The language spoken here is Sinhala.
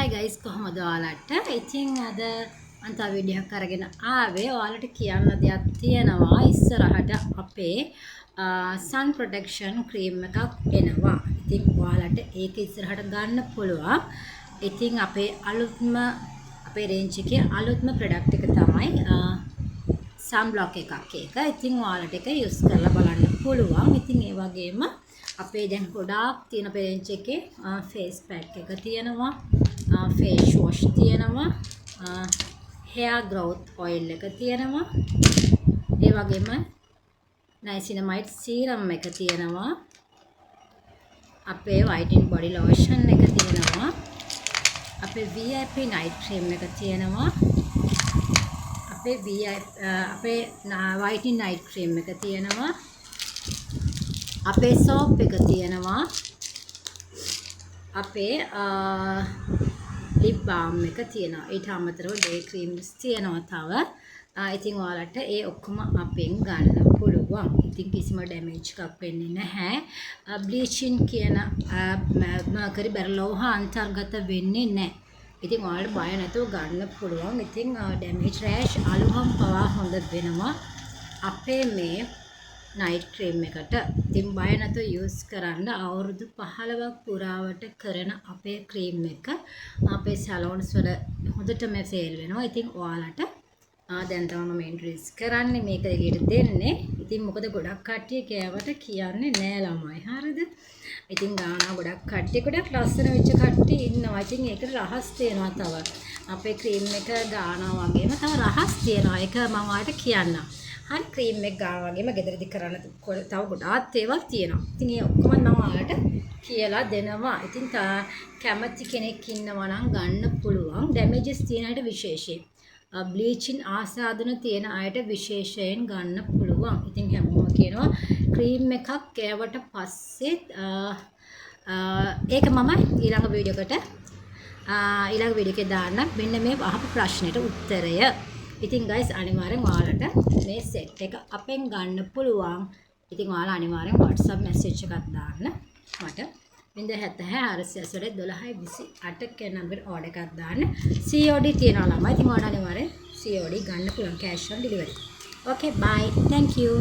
Hi guys, කොහොමද ඔයාලට? ඉතින් අද මම තව වීඩියෝ එකක් අරගෙන ආවේ. ඔයාලට කියන්න දෙයක් තියෙනවා. ඉස්සරහට අපේ sun protection cream එකක් එනවා. ඉතින් ඔයාලට ඒක ඉස්සරහට ගන්න පුළුවන්. ඉතින් අපේ අපේ range එකේ අලුත්ම product එක තමයි sunblock එකක් ඒක. ඉතින් ඔයාලට ඒක use කරලා බලන්න පුළුවන්. ඉතින් ඒ වගේම අපේ දැන් ගොඩාක් තියෙන range එකේ face pack එක තියෙනවා. face wash තියෙනවා. hair growth oil එක තියෙනවා. ඒ වගේම niacinamide serum එක තියෙනවා. අපේ whitening body lotion එක තියෙනවා. අපේ VIP night cream එක තියෙනවා. අපේ whitening night cream එක තියෙනවා. අපේ soap එක තියෙනවා. අපේ lip balm එක තියෙනවා. ඊට අමතරව day creams තියෙනවා තව. ඉතින් ඔයාලට ඒ ඔක්කොම අපෙන් ගන්න පුළුවන්. ඉතින් කිසිම damage එකක් වෙන්නේ නැහැ. bleaching කියන mercury බැරලෝහ අන්තර්ගත වෙන්නේ නැහැ. ඉතින් ඔයාලට බය නැතුව ගන්න පුළුවන්. ඉතින් damage rash අලුහම් පවා හොඳ වෙනවා. අපේ මේ night cream එකට ඉතින් බය නැතුව use කරන්න අවුරුදු 15ක් පුරාවට කරන අපේ cream එක අපේ salons වල හොඳටම sale වෙනවා. ඉතින් ඔයාලට දැන් තමයි මම introduce කරන්නේ මේක එළියට දෙන්නේ. ඉතින් මොකද ගොඩක් කට්ටිය කෑවට කියන්නේ නෑ ළමයි. හරිද? ඉතින් ගානවා ගොඩක් කට්ටිය ගොඩක් ලස්සන වෙච්ච කට්ටිය ඉන්නවා. ඉතින් ඒකට රහස් තියෙනවා තව. අපේ cream එක ගානවා වගේම තව රහස් තියෙනවා. ඒක මම ඔයාලට කියන්නම්. හරි ක්‍රීම් එක ගාන වගේම ගෙදරදී කරන්න තව ගොඩාක් ඒවා තියෙනවා. ඉතින් ඒ ඔක්කොම මම ඔයාලට කියලා දෙනවා. ඉතින් කැමති කෙනෙක් ඉන්නවා නම් ගන්න පුළුවන්. damages තියෙන අයට විශේෂයෙන්. bleaching ආසාදන තියෙන අයට විශේෂයෙන් ගන්න පුළුවන්. ඉතින් හැමෝම කියනවා ක්‍රීම් එකක් කෑවට පස්සේ ඒක මම ඊළඟ වීඩියෝ එකේ දාන්න. මෙන්න මේ අහපු ප්‍රශ්නෙට උත්තරය. ඉතින් guys අනිවාර්යෙන් ඔයාලට මේ set එක අපෙන් ගන්න පුළුවන්. ඉතින් ඔයාලා අනිවාර්යෙන් WhatsApp message එකක් දාන්න. මට 070 කියන නම්බරේ order එකක් දාන්න. COD තියනවා ළමයි. ඉතින් ඔයාලා අනිවාර්යෙන් COD ගන්න පුළුවන් cash on delivery. Okay bye. Thank you.